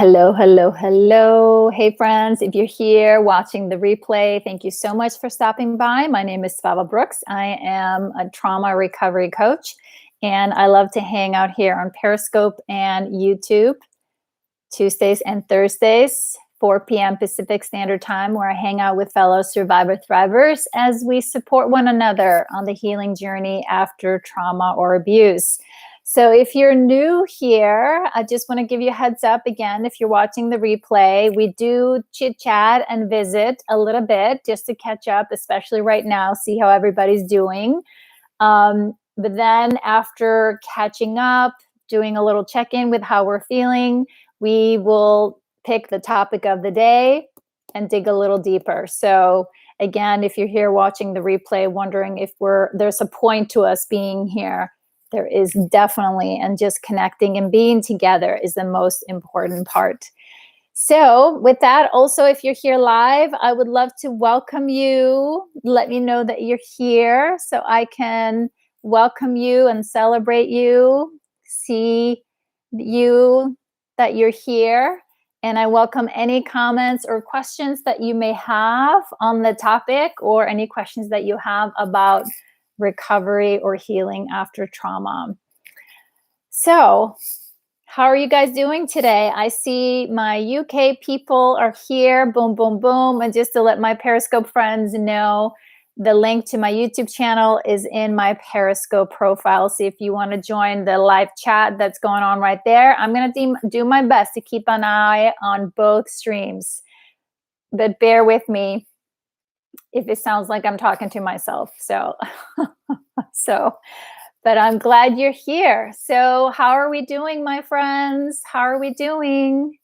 Hello, hello, hello. Hey, friends. If you're here watching the replay, thank you so much for stopping by. My name is Svava Brooks. I am a trauma recovery coach, and I love to hang out here on Periscope and YouTube Tuesdays and Thursdays, 4 p.m. Pacific Standard Time, where I hang out with fellow survivor thrivers as we support one another on the healing journey after trauma or abuse. So if you're new here, I just want to give you a heads up again. If you're watching the replay, we do chit chat and visit a little bit just to catch up, especially right now, see how everybody's doing. But then after catching up, doing a little check-in with how we're feeling, we will pick the topic of the day and dig a little deeper. So again, if you're here watching the replay, wondering if there's a point to us being here, there is definitely, and just connecting and being together is the most important part. So with that, also, if you're here live, I would love to welcome you. Let me know that you're here so I can welcome you and celebrate you, see you, that you're here. And I welcome any comments or questions that you may have on the topic, or any questions that you have about recovery or healing after trauma. So, how are you guys doing today? I see my UK people are here. Boom, boom, boom. And just to let my Periscope friends know, the link to my YouTube channel is in my Periscope profile. So if you want to join the live chat that's going on right there, I'm going to do my best to keep an eye on both streams. But bear with me if it sounds like I'm talking to myself. But I'm glad you're here. So how are we doing, my friends? How are we doing?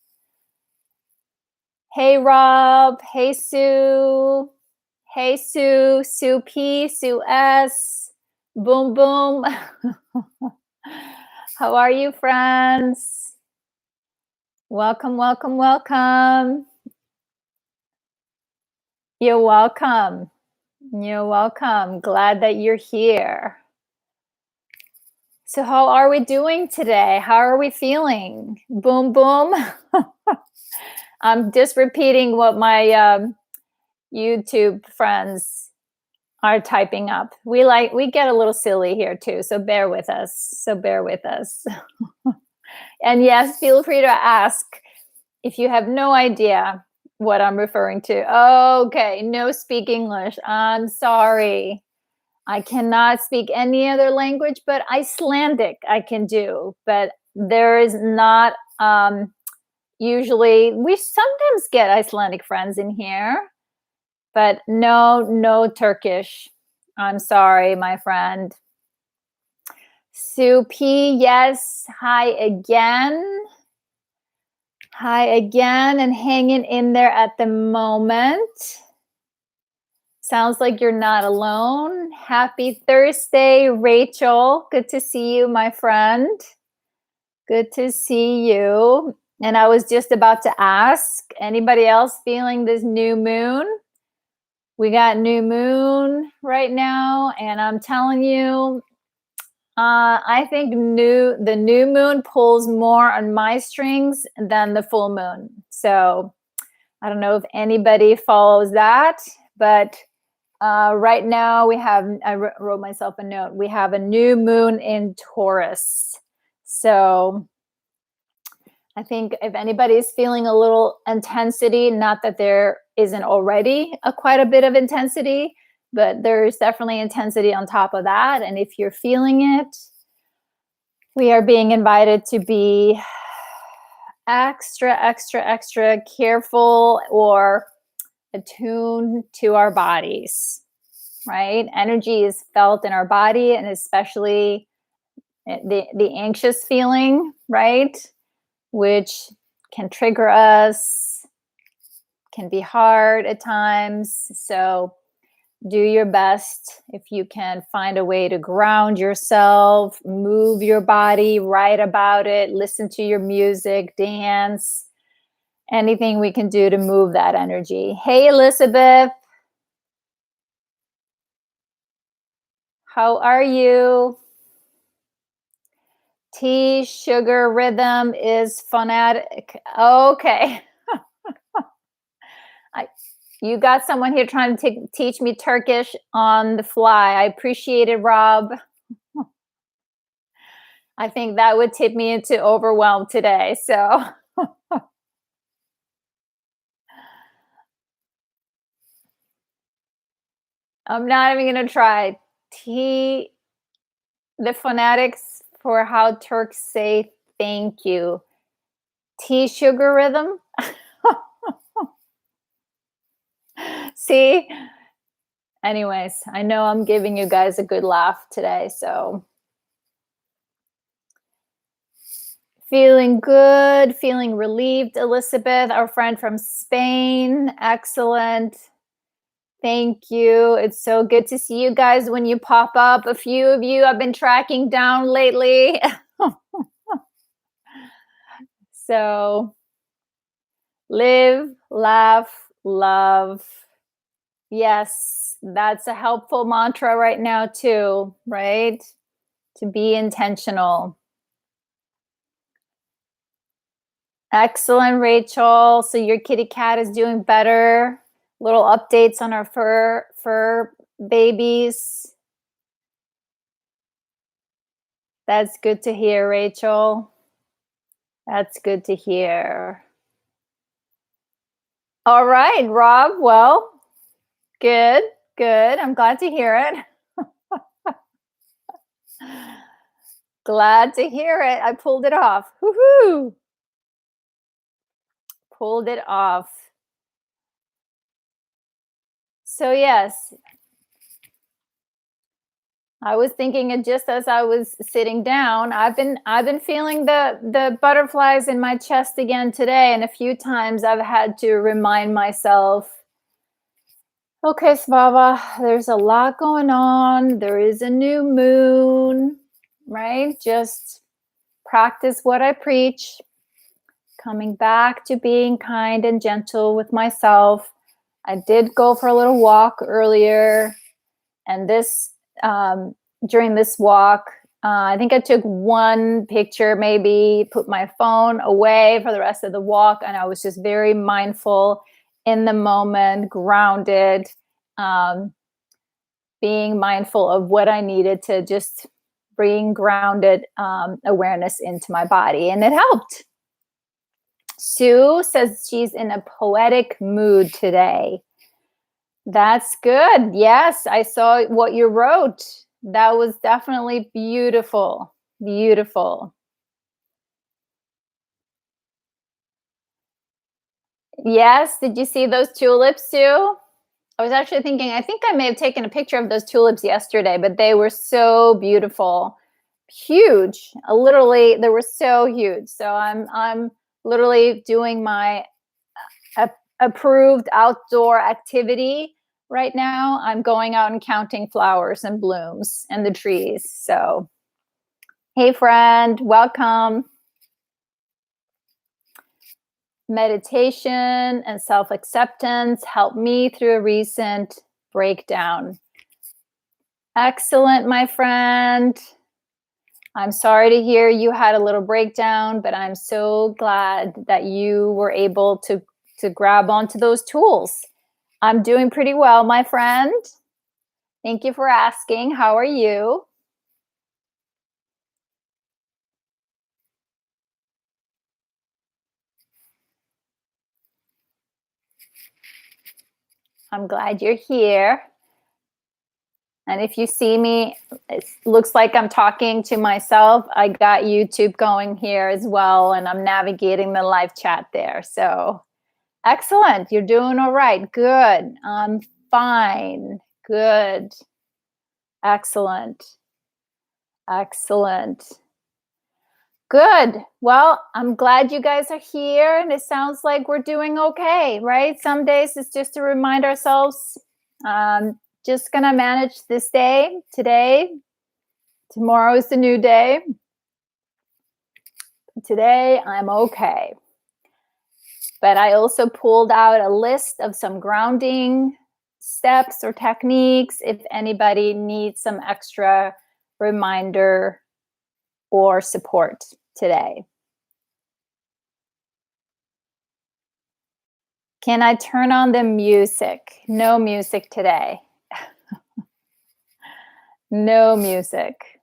Hey, Rob. Hey, Sue. Hey, Sue. Sue P. Sue S. Boom, boom. How are you, friends? Welcome, welcome, welcome. You're welcome. You're welcome. Glad that you're here. So how are we doing today? How are we feeling? Boom, boom. I'm just repeating what my YouTube friends are typing up. We get a little silly here too, so bear with us. And yes, feel free to ask if you have no idea what I'm referring to. Okay, no speak English. I'm sorry. I cannot speak any other language, but Icelandic I can do. But there is not, usually, we sometimes get Icelandic friends in here, but no Turkish. I'm sorry, my friend. Sue P, yes, hi again. Hi again, and hanging in there at the moment. Sounds like you're not alone. Happy Thursday, Rachel. Good to see you, my friend. Good to see you. And I was just about to ask, anybody else feeling this new moon? We got new moon right now, and I'm telling you, I think the new moon pulls more on my strings than the full moon. So I don't know if anybody follows that, but right now I wrote myself a note. We have a new moon in Taurus. So I think if anybody is feeling a little intensity, not that there isn't already quite a bit of intensity, but there's definitely intensity on top of that. And if you're feeling it, we are being invited to be extra careful or attuned to our bodies, right? Energy is felt in our body, and especially the anxious feeling, right? Which can trigger us, can be hard at times. So do your best if you can find a way to ground yourself, move your body, write about it, listen to your music, dance, anything we can do to move that energy. Hey, Elizabeth. How are you? Tea sugar rhythm is phonetic. Okay. I, you got someone here trying to teach me Turkish on the fly. I appreciate it, Rob. I think that would tip me into overwhelm today. So I'm not even going to try. T, the phonetics for how Turks say thank you. Tea sugar rhythm. See? Anyways, I know I'm giving you guys a good laugh today. So feeling good, feeling relieved, Elizabeth, our friend from Spain. Excellent. Thank you. It's so good to see you guys when you pop up. A few of you I've been tracking down lately. So live, laugh, love. Yes, that's a helpful mantra right now, too, right? To be intentional. Excellent, Rachel. So your kitty cat is doing better. Little updates on our fur babies. That's good to hear, Rachel. That's good to hear. All right, Rob. Well, good, good. I'm glad to hear it. Glad to hear it. I pulled it off. Woohoo! Pulled it off. So yes, I was thinking it just as I was sitting down. I've been feeling the butterflies in my chest again today, and a few times I've had to remind myself, okay, Svava, there's a lot going on. There is a new moon, right? Just practice what I preach. Coming back to being kind and gentle with myself. I did go for a little walk earlier, and during this walk, I think I took one picture, maybe put my phone away for the rest of the walk, and I was just very mindful in the moment, grounded, being mindful of what I needed to just bring grounded awareness into my body, and it helped. Sue says she's in a poetic mood today. That's good. Yes, I saw what you wrote. That was definitely beautiful. Beautiful. Yes, did you see those tulips, Sue? I was actually thinking, I think I may have taken a picture of those tulips yesterday, but they were so beautiful. Huge. Literally, they were so huge. So I'm literally doing my approved outdoor activity right now. I'm going out and counting flowers and blooms and the trees. So, hey, friend, welcome. Meditation and self-acceptance helped me through a recent breakdown. Excellent, my friend. I'm sorry to hear you had a little breakdown, but I'm so glad that you were able to grab onto those tools. I'm doing pretty well, my friend. Thank you for asking. How are you? I'm glad you're here. And if you see me, it looks like I'm talking to myself. I got YouTube going here as well, and I'm navigating the live chat there. So excellent. You're doing all right. Good. I'm fine. Good. Excellent. Excellent. Good. Well, I'm glad you guys are here, and it sounds like we're doing okay, right? Some days it's just to remind ourselves, just gonna manage this day, today. Tomorrow is the new day. Today, I'm okay. But I also pulled out a list of some grounding steps or techniques if anybody needs some extra reminder or support today? Can I turn on the music? No music today. No music.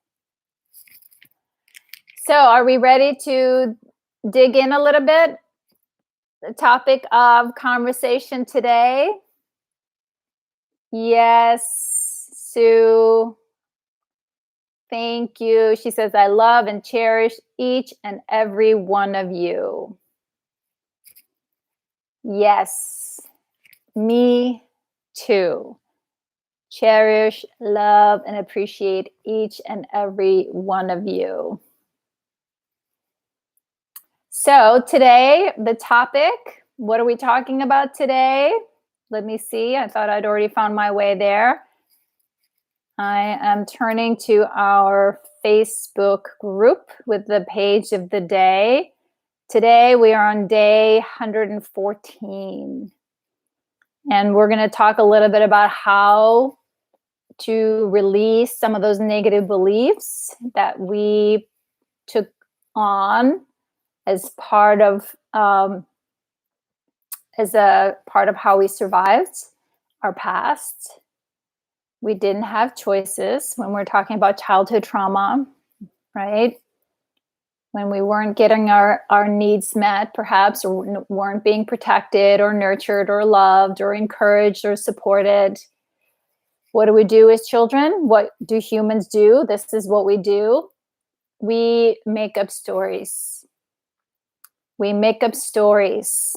So, are we ready to dig in a little bit? The topic of conversation today. Yes, Sue. Thank you. She says, I love and cherish each and every one of you. Yes, me too. Cherish, love, and appreciate each and every one of you. So today, the topic, what are we talking about today? Let me see. I thought I'd already found my way there. I am turning to our Facebook group with the page of the day. Today, we are on day 114. And we're going to talk a little bit about how to release some of those negative beliefs that we took on as part of as a part of how we survived our past. We didn't have choices when we're talking about childhood trauma, right? When we weren't getting our needs met, perhaps, or weren't being protected or nurtured or loved or encouraged or supported. What do we do as children? What do humans do? This is what we do. We make up stories. We make up stories.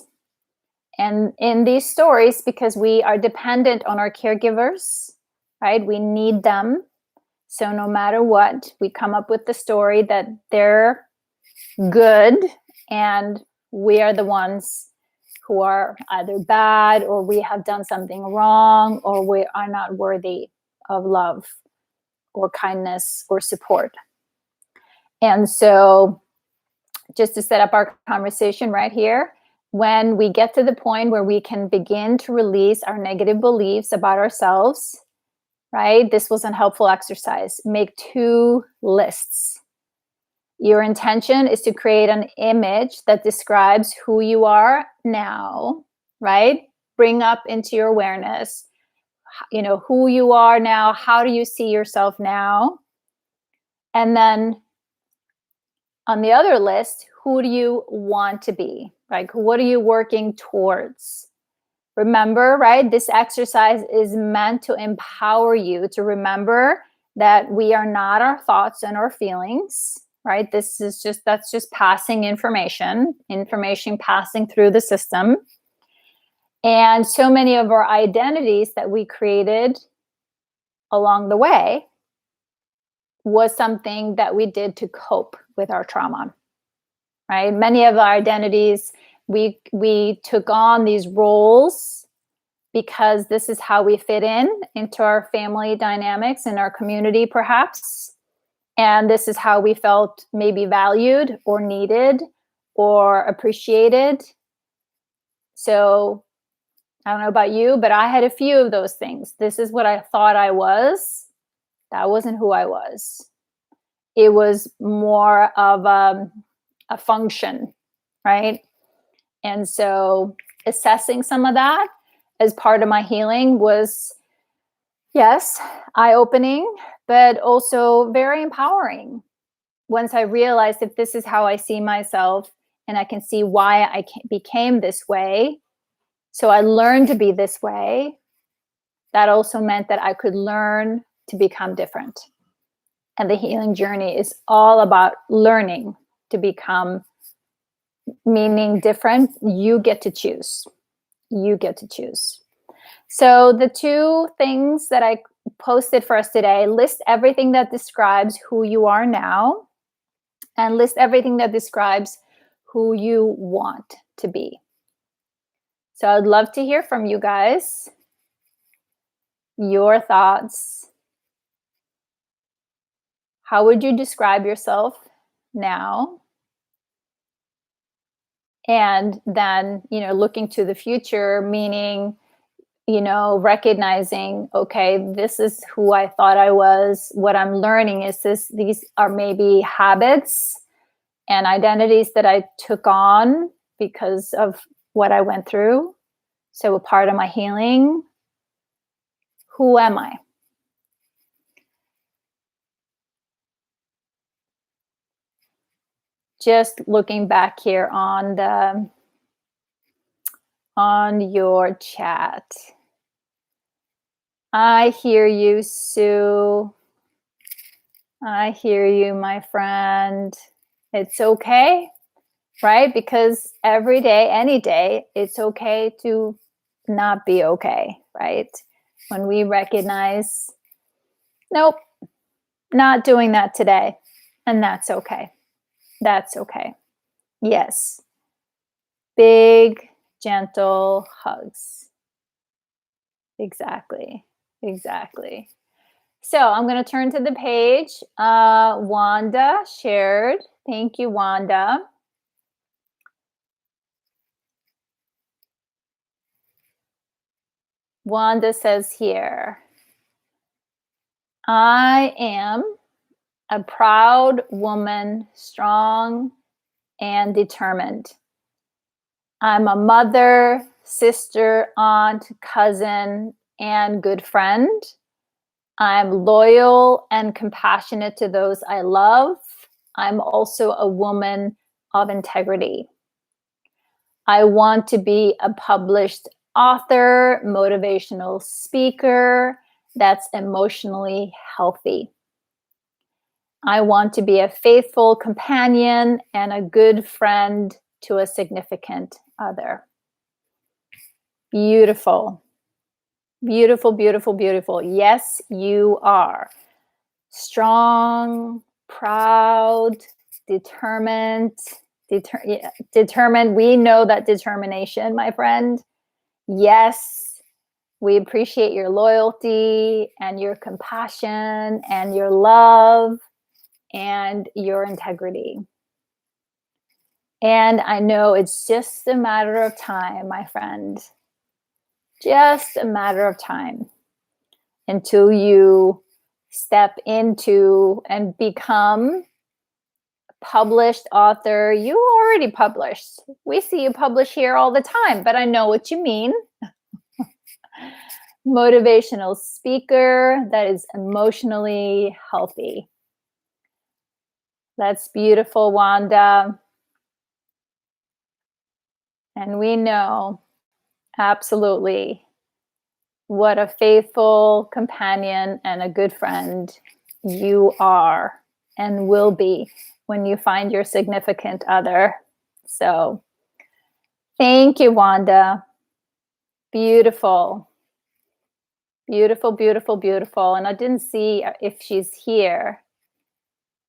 And in these stories, because we are dependent on our caregivers, right? We need them. So no matter what, we come up with the story that they're good and we are the ones who are either bad, or we have done something wrong, or we are not worthy of love or kindness or support. And so just to set up our conversation right here, when we get to the point where we can begin to release our negative beliefs about ourselves, right? This was a helpful exercise. Make 2 lists. Your intention is to create an image that describes who you are now, right? Bring up into your awareness, who you are now. How do you see yourself now? And then on the other list, who do you want to be? Like, what are you working towards? Remember, right? This exercise is meant to empower you to remember that we are not our thoughts and our feelings, right? That's just passing information passing through the system. And so many of our identities that we created along the way was something that we did to cope with our trauma, right? Many of our identities, we took on these roles because this is how we fit into our family dynamics and our community, perhaps. And this is how we felt maybe valued or needed or appreciated. So I don't know about you, but I had a few of those things. This is what I thought I was. That wasn't who I was. It was more of a function, right? And so assessing some of that as part of my healing was, yes, eye-opening, but also very empowering. Once I realized that this is how I see myself and I can see why I became this way. So I learned to be this way. That also meant that I could learn to become different. And the healing journey is all about learning to become, meaning different. You get to choose. You get to choose. So the 2 things that I posted for us today, list everything that describes who you are now, and list everything that describes who you want to be. So I'd love to hear from you guys, your thoughts. How would you describe yourself now? And then, looking to the future, meaning recognizing, okay, this is who I thought I was. What I'm learning is these are maybe habits and identities that I took on because of what I went through. So a part of my healing. Who am I? Just looking back here on your chat. I hear you, Sue. I hear you, my friend. It's okay, right? Because every day, any day, it's okay to not be okay, right? When we recognize, nope, not doing that today, and that's okay. That's okay. Yes. Big, gentle hugs. Exactly. Exactly. So I'm going to turn to the page. Wanda shared. Thank you, Wanda. Wanda says here, I am a proud woman, strong and determined. I'm a mother, sister, aunt, cousin, and good friend. I'm loyal and compassionate to those I love. I'm also a woman of integrity. I want to be a published author, motivational speaker that's emotionally healthy. I want to be a faithful companion and a good friend to a significant other. Beautiful. Beautiful, beautiful, beautiful. Yes, you are. Strong, proud, determined. Determined. We know that determination, my friend. Yes, we appreciate your loyalty and your compassion and your love and your integrity. And I know it's just a matter of time, my friend. Just a matter of time until you step into and become a published author. You already published. We see you publish here all the time, but I know what you mean. Motivational speaker that is emotionally healthy. That's beautiful, Wanda. And we know absolutely what a faithful companion and a good friend you are and will be when you find your significant other. So thank you, Wanda. Beautiful. Beautiful, beautiful, beautiful. And I didn't see if she's here.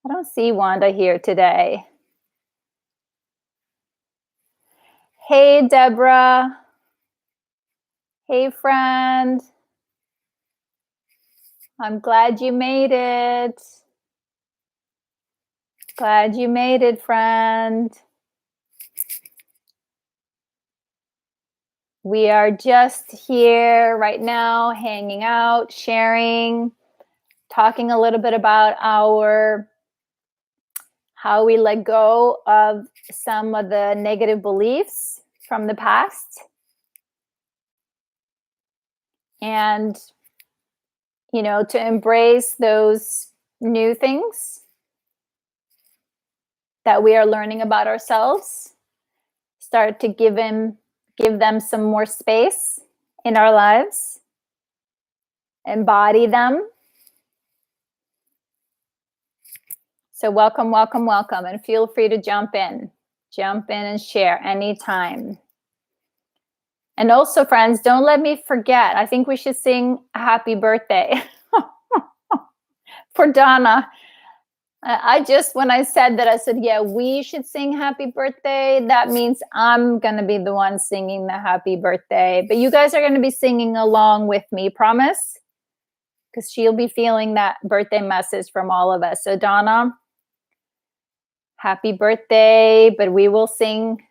I don't see Wanda here today. Hey, Deborah. Hey, friend. I'm glad you made it. Glad you made it, friend. We are just here right now, hanging out, sharing, talking a little bit about how we let go of some of the negative beliefs from the past. And, to embrace those new things that we are learning about ourselves, start to give them some more space in our lives, embody them. So welcome, welcome, welcome, and feel free to jump in and share anytime. And also, friends, don't let me forget, I think we should sing happy birthday for Donna. When I said that, I said, yeah, we should sing happy birthday. That means I'm going to be the one singing the happy birthday. But you guys are going to be singing along with me, promise? Because she'll be feeling that birthday message from all of us. So Donna, happy birthday, but we will sing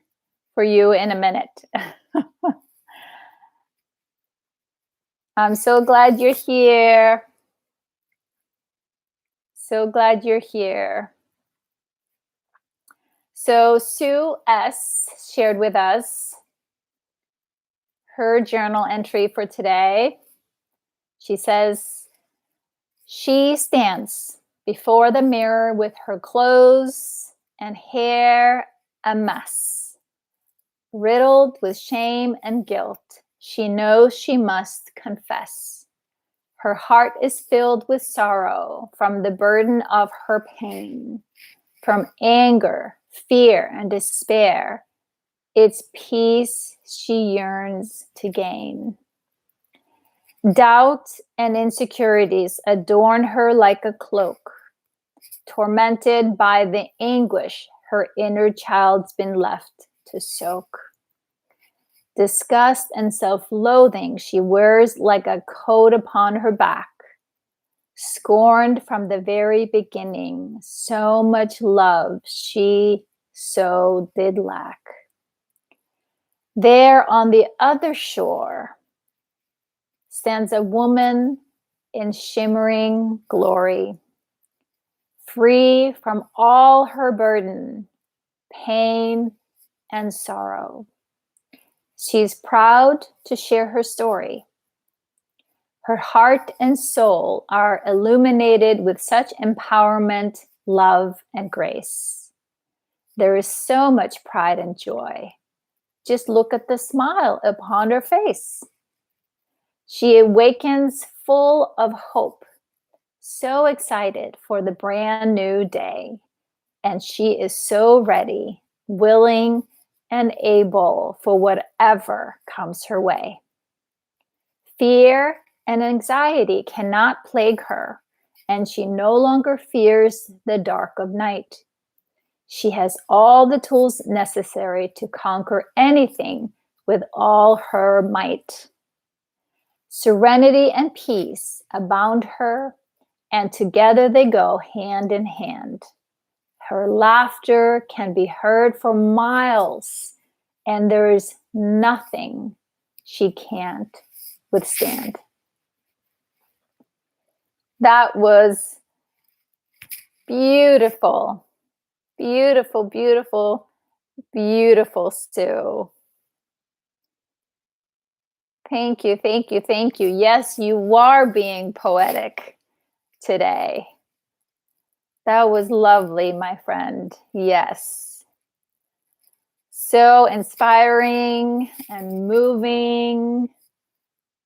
for you in a minute. I'm so glad you're here. So glad you're here. So Sue S. shared with us her journal entry for today. She says, she stands before the mirror with her clothes and hair a mess. Riddled with shame and guilt, she knows she must confess. Her heart is filled with sorrow from the burden of her pain, from anger, fear, and despair. Its peace she yearns to gain. Doubt and insecurities adorn her like a cloak, tormented by the anguish her inner child's been left to soak. Disgust and self-loathing she wears like a coat upon her back. Scorned from the very beginning, so much love she so did lack. There on the other shore stands a woman in shimmering glory, free from all her burden, pain, and sorrow. She's proud to share her story. Her heart and soul are illuminated with such empowerment, love, and grace. There is so much pride and joy. Just look at the smile upon her face. She awakens full of hope, so excited for the brand new day. And she is so ready, willing, and able for whatever comes her way. Fear and anxiety cannot plague her, and she no longer fears the dark of night. She has all the tools necessary to conquer anything with all her might. Serenity and peace abound her, and together they go hand in hand. Her laughter can be heard for miles, and there is nothing she can't withstand. That was beautiful, beautiful, beautiful, beautiful, Sue. Thank you, thank you, thank you. Yes, you are being poetic today. That was lovely, my friend. Yes. So inspiring and moving,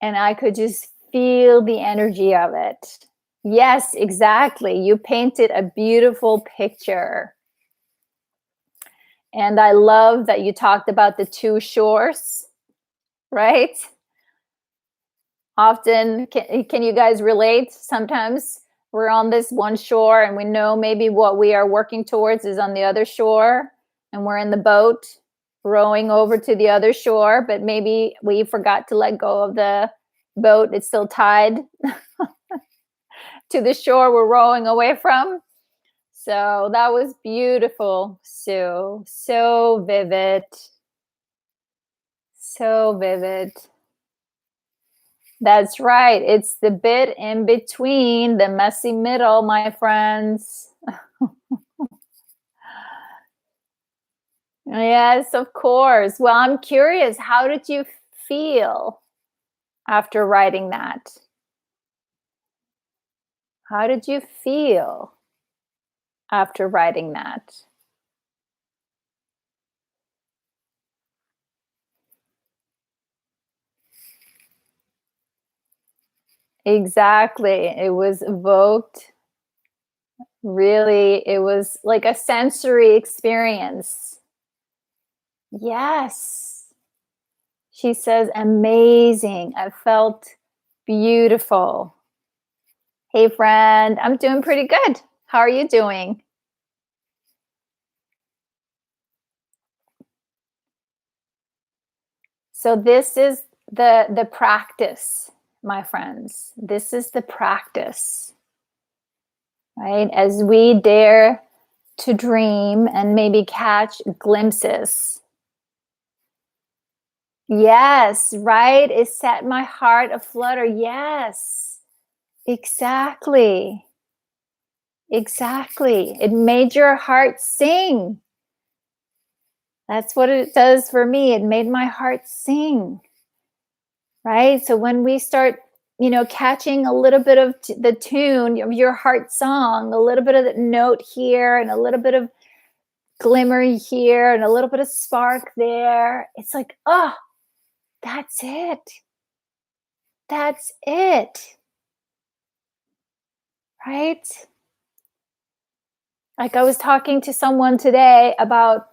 and I could just feel the energy of it. Yes, exactly. You painted a beautiful picture. And I love that you talked about the two shores, right? Often, can you guys relate? Sometimes we're on this one shore and we know maybe what we are working towards is on the other shore, and we're in the boat rowing over to the other shore, but maybe we forgot to let go of the boat. It's still tied to the shore we're rowing away from. So that was beautiful, Sue. So vivid. So vivid. That's right. It's the bit in between, the messy middle, my friends. Yes, of course. Well, I'm curious, how did you feel after writing that? How did you feel after writing that? Exactly. It was evoked. Really, it was like a sensory experience. Yes. She says, amazing. I felt beautiful. Hey, friend, I'm doing pretty good. How are you doing? So this is the practice, my friends. This is the practice, right? As we dare to dream and maybe catch glimpses. Yes, right? It set my heart aflutter. Yes, exactly. Exactly. It made your heart sing. That's what it does for me. It made my heart sing. Right? So when we start, catching a little bit of the tune of your heart song, a little bit of the note here and a little bit of glimmer here and a little bit of spark there, it's like, oh, that's it. That's it. Right? Like I was talking to someone today about,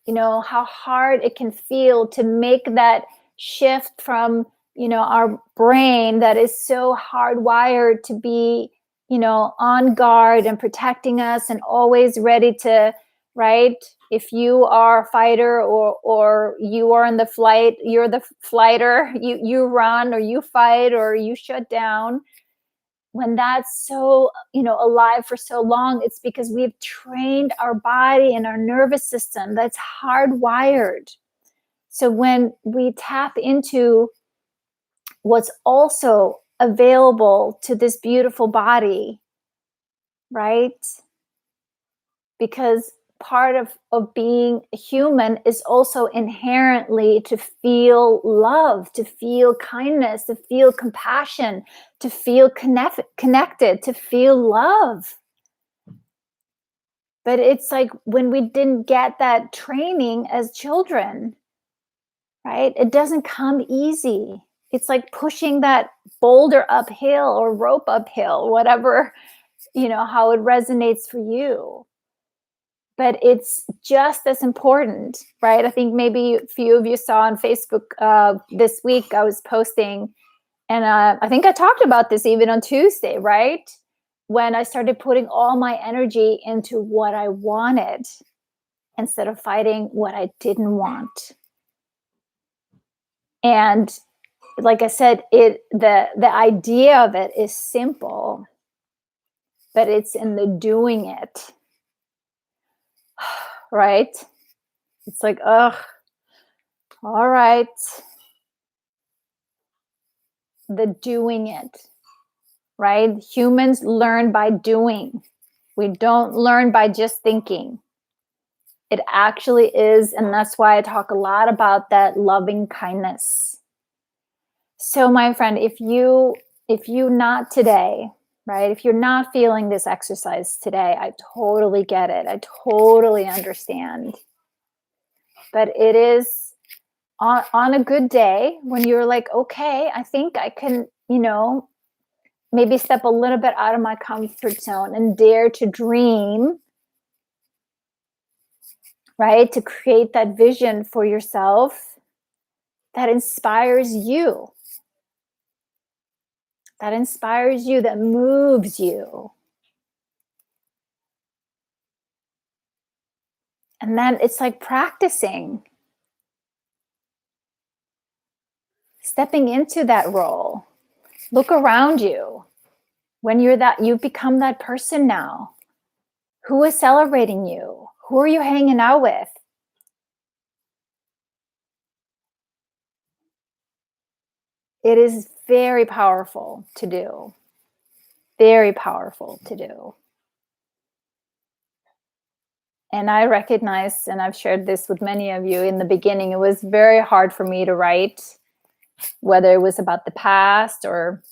how hard it can feel to make that shift from, our brain that is so hardwired to be, on guard and protecting us and always ready to, right? If you are a fighter or you are in the flight, you're the flighter, you run or you fight or you shut down. When that's so, alive for so long, it's because we've trained our body and our nervous system that's hardwired. So when we tap into what's also available to this beautiful body, right? Because part of being human is also inherently to feel love, to feel kindness, to feel compassion, to feel connected, to feel love. But it's like when we didn't get that training as children, right? It doesn't come easy. It's like pushing that boulder uphill or rope uphill, whatever, how it resonates for you. But it's just as important, right? I think maybe a few of you saw on Facebook this week, I was posting, and I think I talked about this even on Tuesday, right? When I started putting all my energy into what I wanted instead of fighting what I didn't want. And like I said, the idea of it is simple, but it's in the doing it. Right? It's like, ugh, all right. The doing it, right? Humans learn by doing. We don't learn by just thinking. It actually is, and that's why I talk a lot about that loving kindness. So my friend, if you not today, right? If you're not feeling this exercise today, I totally get it. I totally understand. But it is on a good day when you're like, okay, I think I can, maybe step a little bit out of my comfort zone and dare to dream, right? To create that vision for yourself that inspires you, that moves you. And then it's like practicing, stepping into that role. Look around you. When you've become that person now. Who is celebrating you? Who are you hanging out with? It is very powerful to do. Very powerful to do. And I recognize, and I've shared this with many of you in the beginning, it was very hard for me to write, whether it was about the past or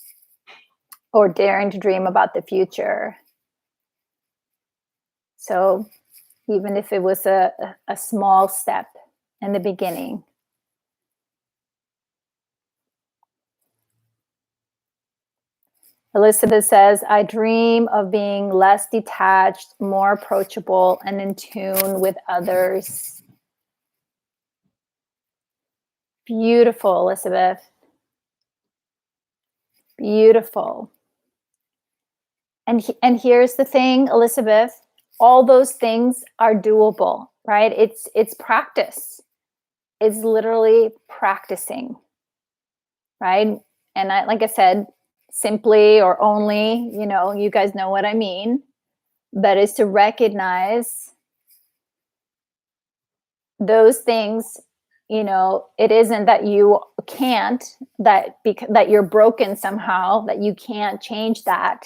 daring to dream about the future. So even if it was a small step in the beginning. Elizabeth says, I dream of being less detached, more approachable, and in tune with others. Beautiful, Elizabeth. Beautiful. And here's the thing, Elizabeth, all those things are doable, right? It's practice. It's literally practicing, right? And like I said, simply or only, you guys know what I mean, but it's to recognize those things it isn't that you can't, that you're broken somehow, that you can't change that.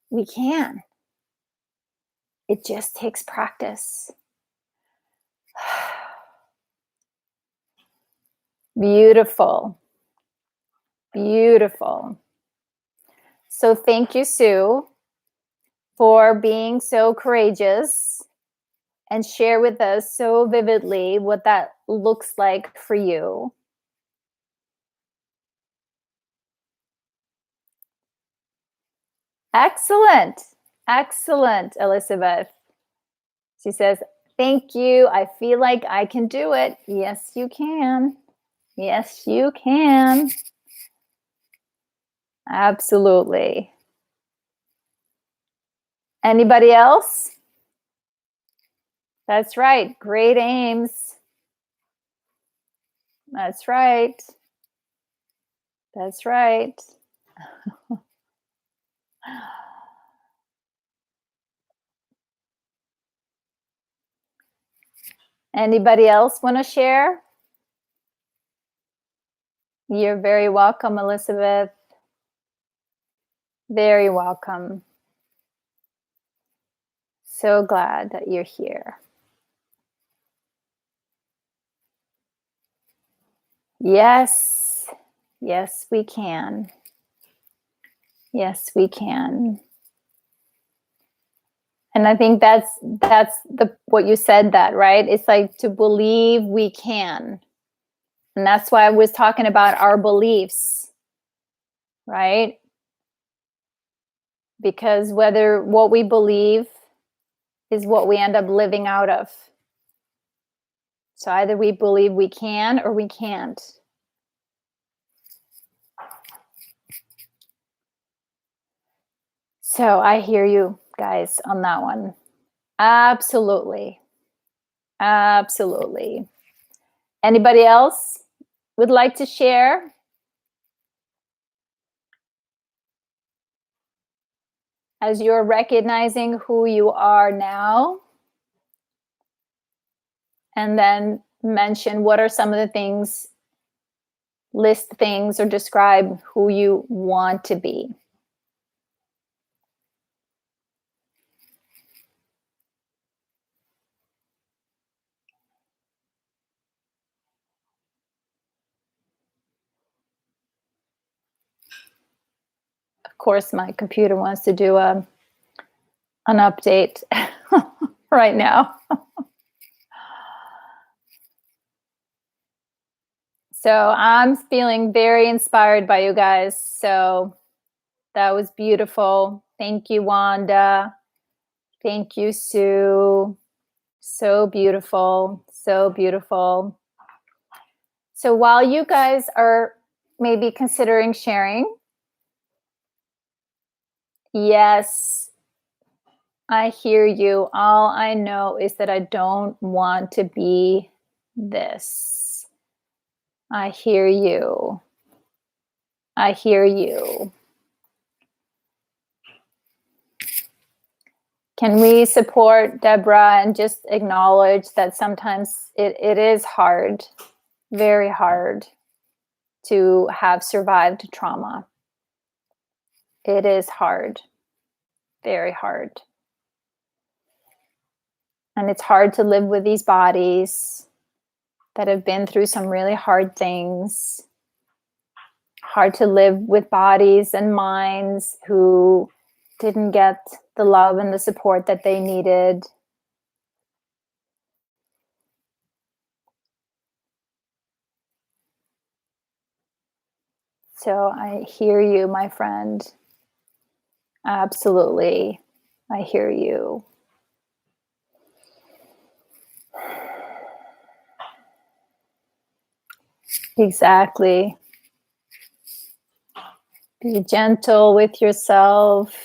We can. It just takes practice. Beautiful. Beautiful. So thank you, Sue, for being so courageous and share with us so vividly what that looks like for you. Excellent. Excellent, Elizabeth. She says, thank you. I feel like I can do it. Yes, you can. Yes, you can. Absolutely. Anybody else? That's right. Great aims. That's right. That's right. Anybody else want to share? You're very welcome, Elizabeth. Very welcome. So glad that you're here. Yes. Yes, we can. Yes, we can. And I think that's what you said, that, right? It's like to believe we can. And that's why I was talking about our beliefs, right? Because whether what we believe is what we end up living out of. So either we believe we can or we can't. So I hear you guys on that one. Absolutely. Absolutely. Anybody else would like to share? As you're recognizing who you are now, and then mention what are some of the things, list things, or describe who you want to be. Of course, my computer wants to do an update right now. So I'm feeling very inspired by you guys. So that was beautiful. Thank you, Wanda. Thank you, Sue. So beautiful. So beautiful. So while you guys are maybe considering sharing, yes, I hear you. All I know is that I don't want to be this. I hear you. I hear you. Can we support Deborah and just acknowledge that sometimes it is hard, very hard, to have survived trauma. It is hard, very hard. And it's hard to live with these bodies that have been through some really hard things. Hard to live with bodies and minds who didn't get the love and the support that they needed. So I hear you, my friend. Absolutely. I hear you. Exactly. Be gentle with yourself.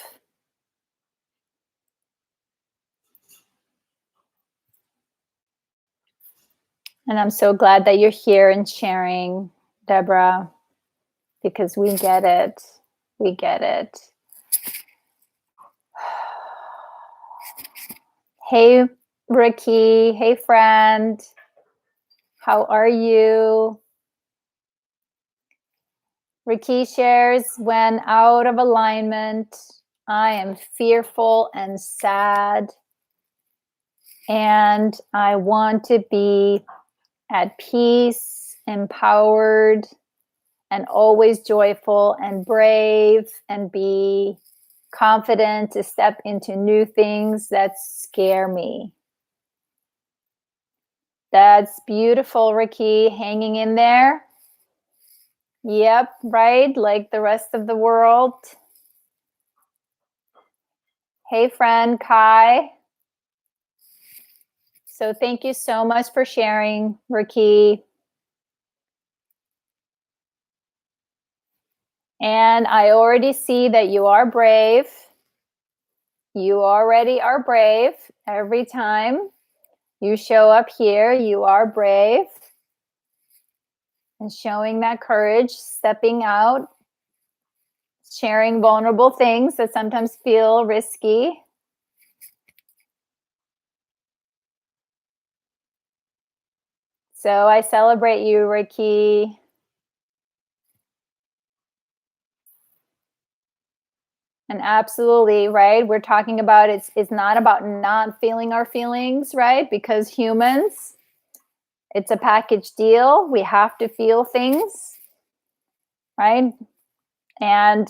And I'm so glad that you're here and sharing, Deborah, because we get it. We get it. Hey, Ricky. Hey, friend. How are you? Ricky shares, when out of alignment, I am fearful and sad. And I want to be at peace, empowered, and always joyful and brave, and be confident to step into new things that scare me. That's beautiful, Ricky. Hanging in there. Yep, right? Like the rest of the world. Hey, friend, Kai. So thank you so much for sharing, Ricky. And I already see that you are brave. You already are brave. Every time you show up here, you are brave. And showing that courage, stepping out, sharing vulnerable things that sometimes feel risky. So I celebrate you, Ricky. And absolutely, right? We're talking about it's not about not feeling our feelings, right? Because humans, it's a package deal. We have to feel things, right? And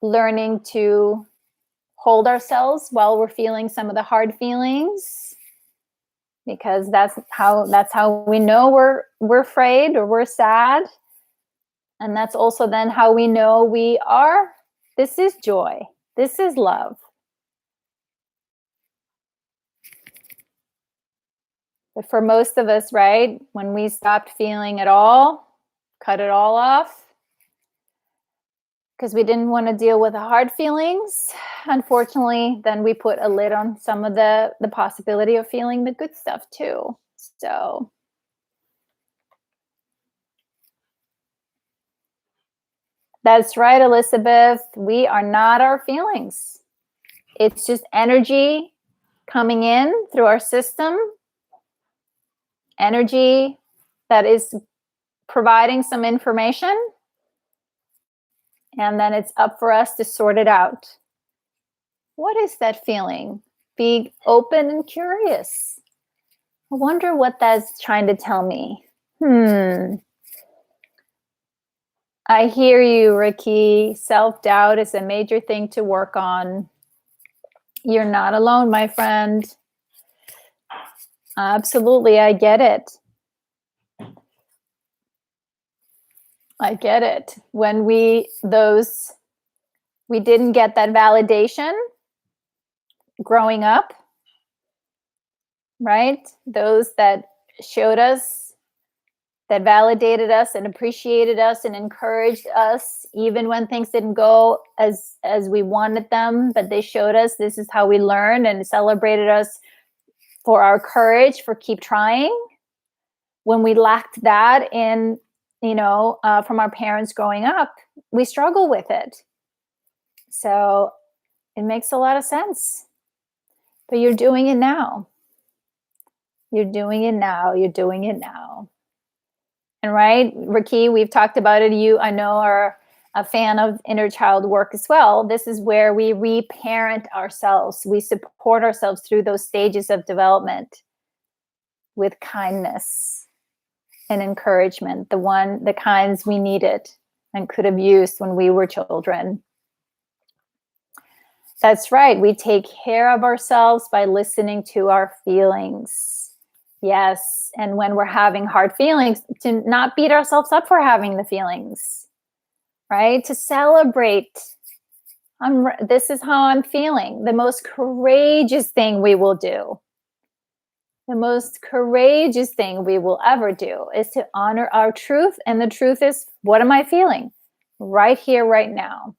learning to hold ourselves while we're feeling some of the hard feelings, because that's how we know we're afraid or we're sad. And that's also then how we know this is joy. This is love. But for most of us, right, when we stopped feeling it all, cut it all off, because we didn't want to deal with the hard feelings, unfortunately, then we put a lid on some of the possibility of feeling the good stuff too. So that's right, Elizabeth. We are not our feelings. It's just energy coming in through our system, energy that is providing some information, and then it's up for us to sort it out. What is that feeling? Be open and curious. I wonder what that's trying to tell me. I hear you, Ricky. Self-doubt is a major thing to work on. You're not alone, my friend. Absolutely, I get it. I get it. When we didn't get that validation growing up, right? Those that showed us, that validated us and appreciated us and encouraged us, even when things didn't go as we wanted them, but they showed us this is how we learn, and celebrated us for our courage, for keep trying. When we lacked that in, from our parents growing up, we struggle with it. So it makes a lot of sense. But you're doing it now. You're doing it now. You're doing it now. And right, Ricky, we've talked about it. You, I know, are a fan of inner child work as well. This is where we reparent ourselves. We support ourselves through those stages of development with kindness and encouragement, the kinds we needed and could have used when we were children. That's right. We take care of ourselves by listening to our feelings. Yes. And when we're having hard feelings, to not beat ourselves up for having the feelings, right? To celebrate. This is how I'm feeling. The most courageous thing we will do, the most courageous thing we will ever do, is to honor our truth. And the truth is, what am I feeling right here, right now?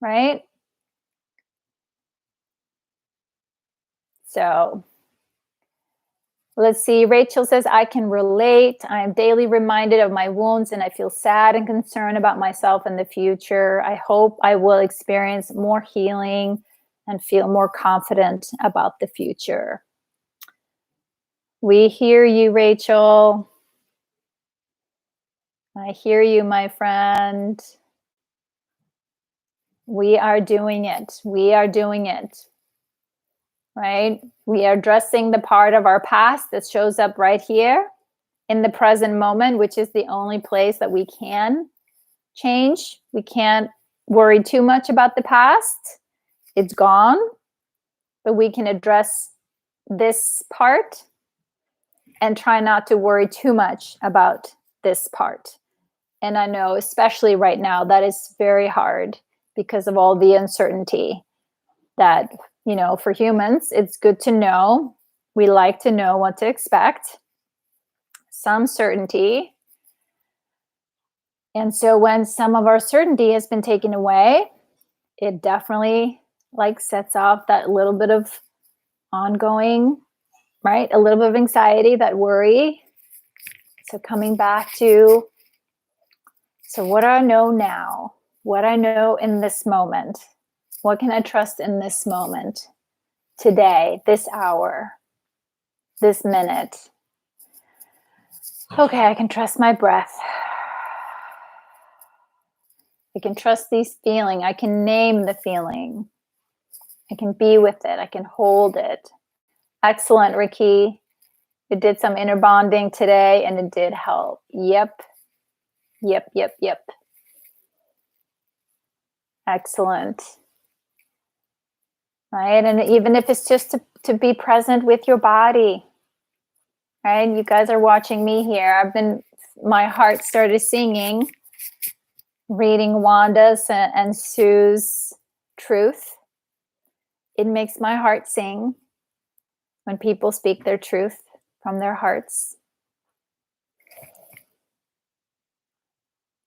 Right? So let's see. Rachel says, I can relate. I am daily reminded of my wounds, and I feel sad and concerned about myself in the future. I hope I will experience more healing and feel more confident about the future. We hear you, Rachel. I hear you, my friend. We are doing it. We are doing it. Right? We are addressing the part of our past that shows up right here in the present moment, which is the only place that we can change. We can't worry too much about the past. It's gone. But we can address this part and try not to worry too much about this part. And I know, especially right now, that is very hard because of all the uncertainty that, for humans, it's good to know. We like to know what to expect, some certainty. And so when some of our certainty has been taken away, it definitely sets off that little bit of ongoing, right? A little bit of anxiety, that worry. So coming back to, so what do I know now? What I know in this moment? What can I trust in this moment? Today, this hour, this minute. Okay, I can trust my breath. I can trust these feeling. I can name the feeling. I can be with it. I can hold it. Excellent, Ricky. It did some inner bonding today and it did help. Yep. Excellent. Right? And even if it's just to be present with your body, right? You guys are watching me here. My heart started singing, reading Wanda's and Sue's truth. It makes my heart sing when people speak their truth from their hearts.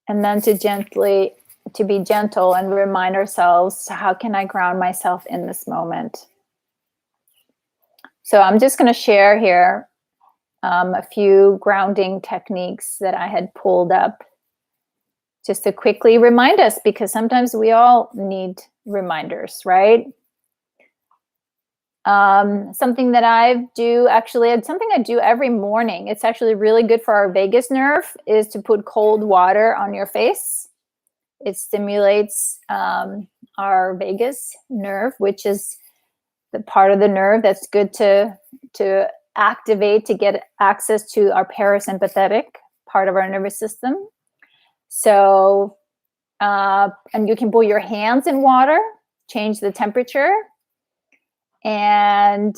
And then to be gentle and remind ourselves, how can I ground myself in this moment? So I'm just going to share here a few grounding techniques that I had pulled up just to quickly remind us, because sometimes we all need reminders, right? Something that I do every morning. It's actually really good for our vagus nerve, is to put cold water on your face. It stimulates our vagus nerve, which is the part of the nerve that's good to activate, to get access to our parasympathetic part of our nervous system. So, and you can put your hands in water, change the temperature. And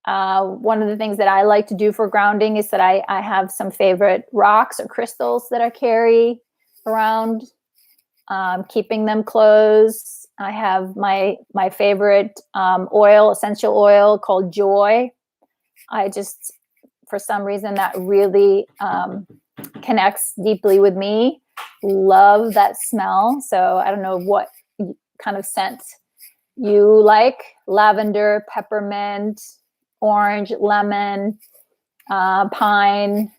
one of the things that I like to do for grounding is that I have some favorite rocks or crystals that I carry around, keeping them close. I have my favorite essential oil called Joy. For some reason, that really connects deeply with me. Love that smell. So I don't know what kind of scent you like. Lavender, peppermint, orange, lemon, pine.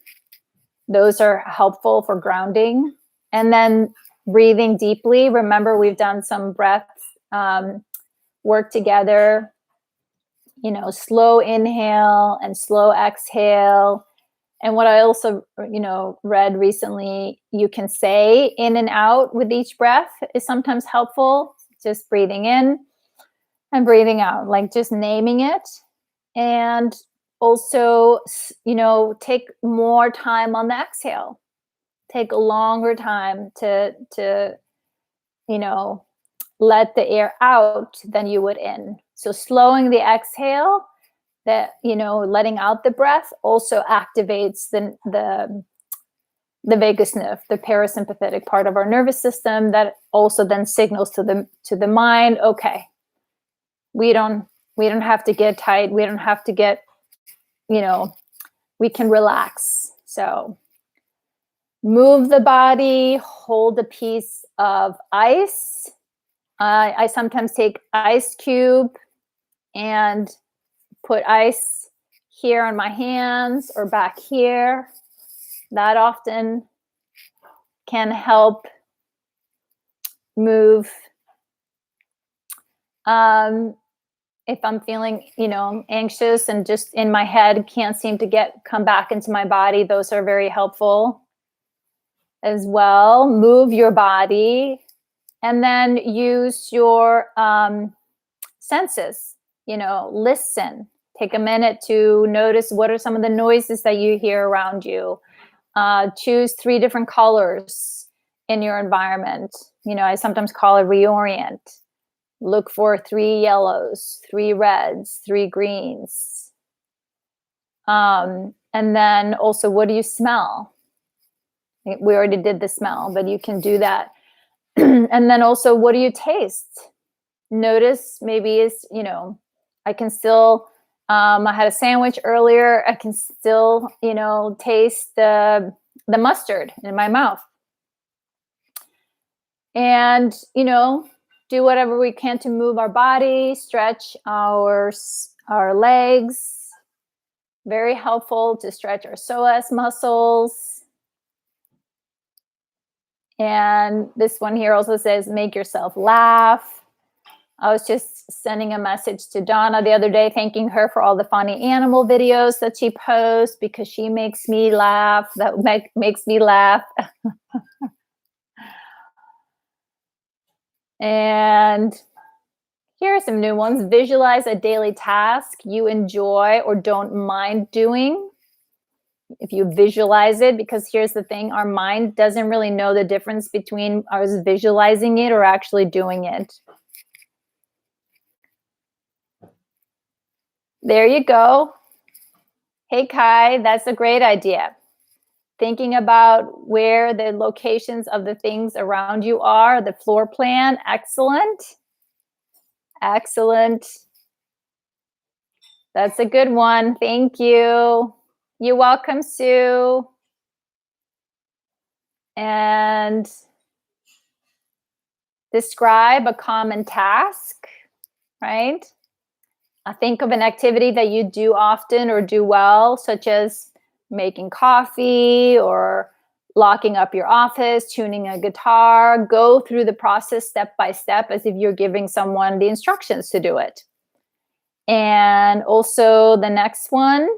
Those are helpful for grounding. And then breathing deeply. Remember, we've done some breath work together. Slow inhale and slow exhale. And what I also, read recently, you can say in and out with each breath is sometimes helpful. Just breathing in and breathing out, just naming it. And also, take more time on the exhale. Take a longer time to let the air out than you would in. So slowing the exhale, letting out the breath also activates the vagus nerve, the parasympathetic part of our nervous system, that also then signals to the mind, okay, we don't have to get tight. We don't have to get, we can relax. So move the body, hold a piece of ice. I sometimes take ice cube and put ice here on my hands or back here. That often can help move. if I'm feeling, anxious and just in my head can't seem to come back into my body, those are very helpful as well. Move your body, and then use your senses. Listen. Take a minute to notice what are some of the noises that you hear around you. Choose 3 different colors in your environment. I sometimes call it reorient. Look for 3 yellows, 3 reds, 3 greens. And then also, what do you smell? We already did the smell, but you can do that. And then also, what do you taste? Notice maybe I can still, I had a sandwich earlier. I can still, taste the mustard in my mouth. And, do whatever we can to move our body, stretch our legs. Very helpful to stretch our psoas muscles. And this one here also says, make yourself laugh. I was just sending a message to Donna the other day, thanking her for all the funny animal videos that she posts, because she makes me laugh. That makes me laugh. And here are some new ones. Visualize a daily task you enjoy or don't mind doing. If you visualize it, because here's the thing, our mind doesn't really know the difference between us visualizing it or actually doing it. There you go. Hey, Kai, that's a great idea. Thinking about where the locations of the things around you are, the floor plan. Excellent. Excellent. That's a good one. Thank you. You're welcome, Sue. And describe a common task, right? Think of an activity that you do often or do well, such as making coffee or locking up your office, tuning a guitar. Go through the process step by step as if you're giving someone the instructions to do it. And also the next one,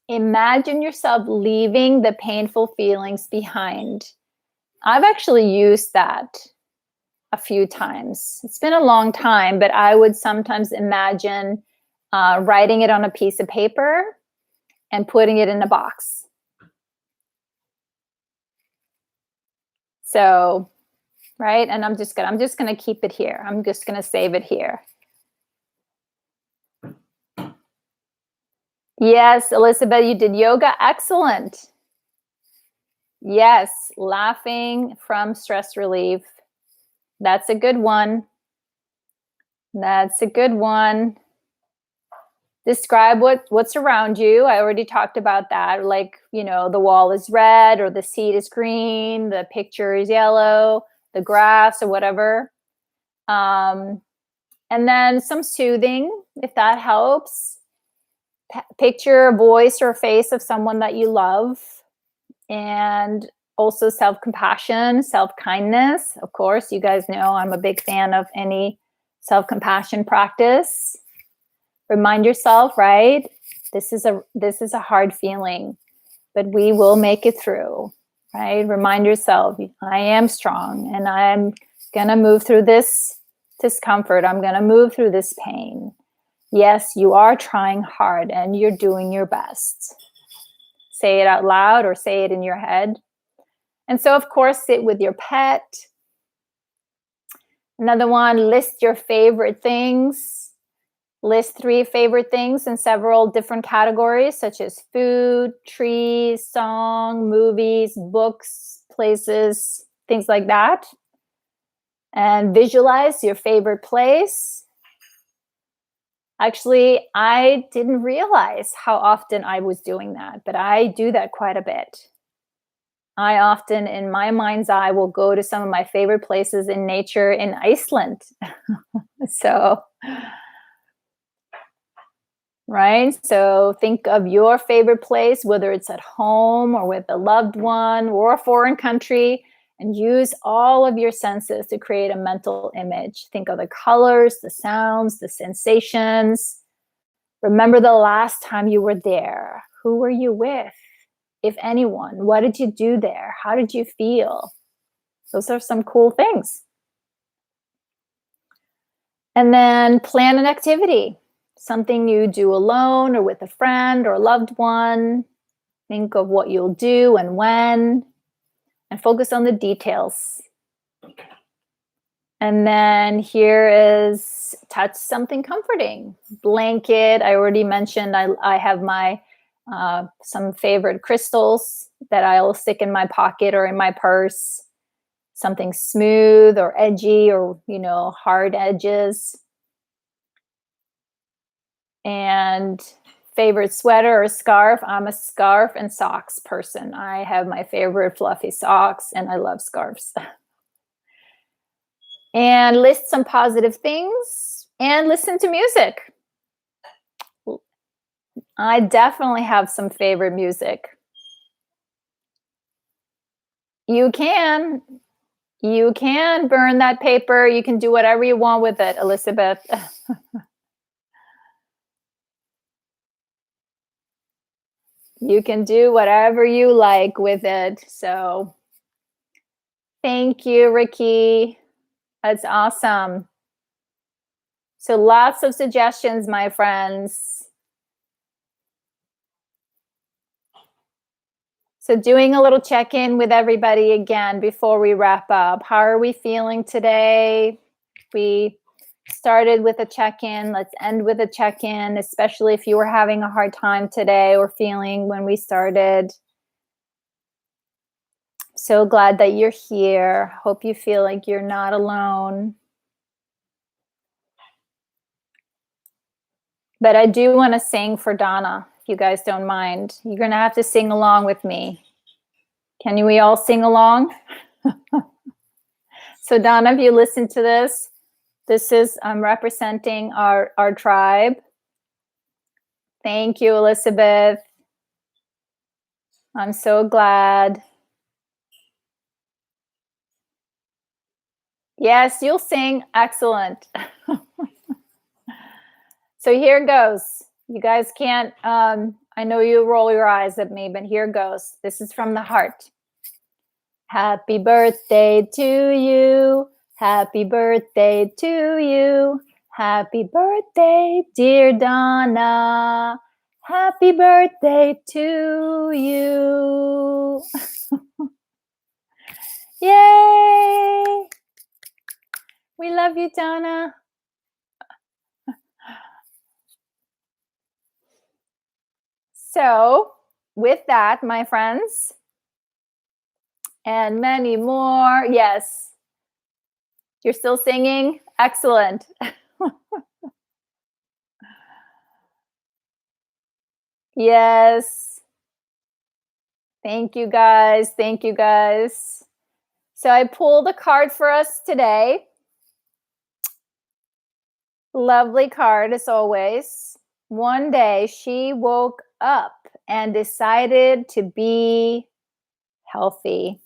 imagine yourself leaving the painful feelings behind. I've actually used that a few times. It's been a long time, but I would sometimes imagine writing it on a piece of paper and putting it in a box. So, right, and I'm just gonna keep it here. I'm just gonna save it here. Yes, Elizabeth, you did yoga. Excellent. Yes, laughing from stress relief. That's a good one. That's a good one. Describe what's around you. I already talked about that. Like, the wall is red or the seat is green, the picture is yellow, the grass or whatever. And then some soothing, if that helps. Picture a voice or face of someone that you love. And also self-compassion, self-kindness. Of course, you guys know I'm a big fan of any self-compassion practice. Remind yourself, right? This is a hard feeling, but we will make it through, right? Remind yourself, I am strong and I'm gonna move through this discomfort. I'm gonna move through this pain. Yes, you are trying hard and you're doing your best. Say it out loud or say it in your head. And so, of course, sit with your pet. Another one, list your favorite things. List 3 favorite things in several different categories, such as food, trees, song, movies, books, places, things like that. And visualize your favorite place. Actually, I didn't realize how often I was doing that, but I do that quite a bit. I often, in my mind's eye, will go to some of my favorite places in nature in Iceland. So, right? So think of your favorite place, whether it's at home or with a loved one or a foreign country, and use all of your senses to create a mental image. Think of the colors, the sounds, the sensations. Remember the last time you were there. Who were you with, if anyone? What did you do there? How did you feel? Those are some cool things. And then plan an activity, something you do alone or with a friend or loved one. Think of what you'll do and when, and focus on the details. And then here is touch something comforting. Blanket, I already mentioned, I have my some favorite crystals that I'll stick in my pocket or in my purse. Something smooth or edgy or, hard edges. And favorite sweater or scarf. I'm a scarf and socks person. I have my favorite fluffy socks and I love scarves. And list some positive things and listen to music. I definitely have some favorite music. You can burn that paper. You can do whatever you want with it, Elizabeth. You can do whatever you like with it. So thank you, Ricky. That's awesome. So lots of suggestions, my friends. So doing a little check-in with everybody again before we wrap up. How are we feeling today? We started with a check-in. Let's end with a check-in, especially if you were having a hard time today or feeling when we started. So glad that you're here. Hope you feel like you're not alone. But I do want to sing for Donna, if you guys don't mind. You're going to have to sing along with me. Can we all sing along? So Donna, if you listen to this, I'm representing our tribe. Thank you, Elizabeth. I'm so glad. Yes, you'll sing. Excellent. So here goes. You guys can't, I know you roll your eyes at me, but here goes. This is from the heart. Happy birthday to you. Happy birthday to you. Happy birthday, dear Donna. Happy birthday to you. Yay! We love you, Donna. So with that, my friends, and many more. Yes. You're still singing? Excellent. Yes. Thank you, guys. Thank you, guys. So I pulled a card for us today. Lovely card as always. One day she woke up and decided to be healthy.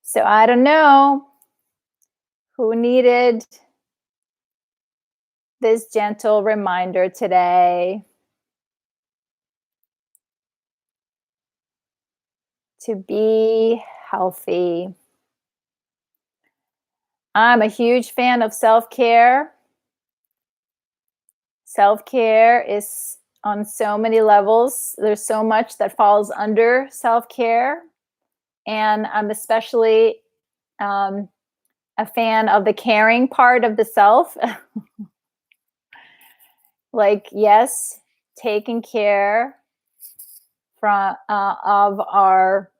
So I don't know who needed this gentle reminder today to be healthy. I'm a huge fan of self-care. Self-care is on so many levels. There's so much that falls under self-care. And I'm especially a fan of the caring part of the self. Like, yes, taking care of our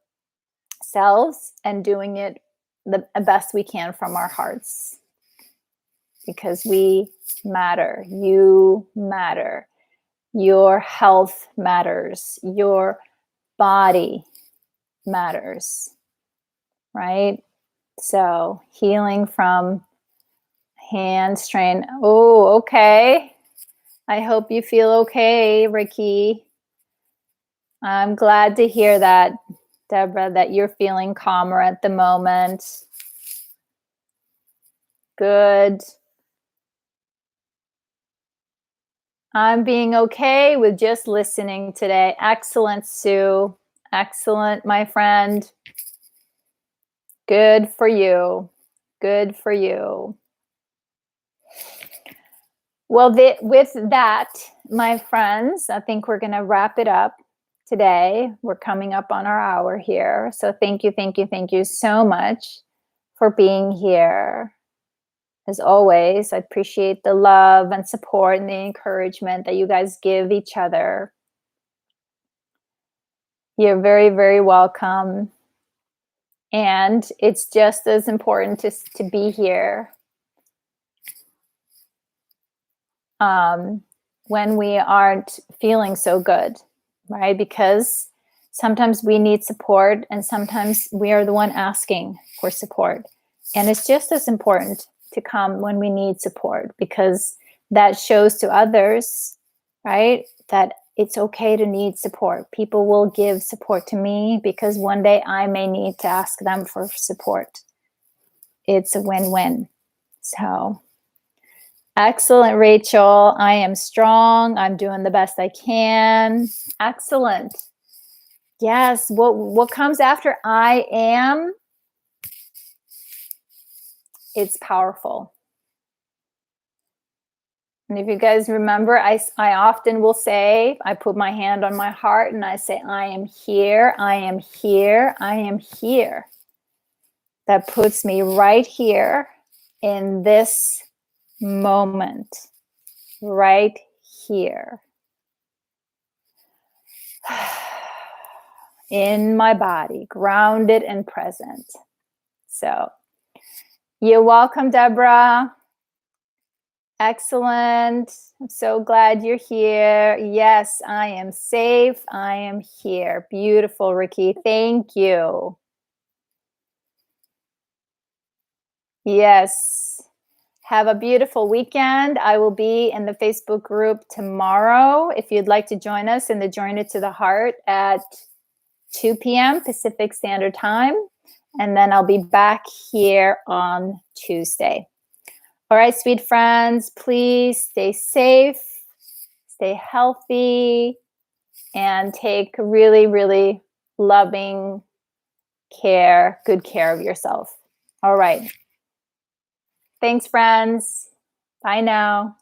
selves and doing it the best we can from our hearts. Because we matter. You matter. Your health matters. Your body matters. Right? So healing from hand strain. Oh, okay. I hope you feel okay, Ricky. I'm glad to hear that. Deborah, that you're feeling calmer at the moment. Good. I'm being okay with just listening today. Excellent, Sue. Excellent, my friend. Good for you. Good for you. Well, with that, my friends, I think we're going to wrap it up today. We're coming up on our hour here. So thank you so much for being here. As always, I appreciate the love and support and the encouragement that you guys give each other. You're very, very welcome. And it's just as important to be here when we aren't feeling so good, right? Because sometimes we need support and sometimes we are the one asking for support. And it's just as important to come when we need support, because that shows to others, right, that it's okay to need support. People will give support to me because one day I may need to ask them for support. It's a win-win. So excellent, Rachel. I am strong. I'm doing the best I can. Excellent. Yes. What comes after I am? It's powerful. And if you guys remember, I often will say, I put my hand on my heart and I say, I am here, I am here, I am here. That puts me right here in this moment, right here. In my body, grounded and present. So, you're welcome, Deborah. Excellent. I'm so glad you're here. Yes, I am safe. I am here. Beautiful, Ricky. Thank you. Yes. Have a beautiful weekend. I will be in the Facebook group tomorrow. If you'd like to join us in the Join It to the Heart at 2 p.m. Pacific Standard Time. And then I'll be back here on Tuesday. All right, sweet friends, please stay safe, stay healthy, and take really, really loving care, good care of yourself. All right. Thanks, friends. Bye now.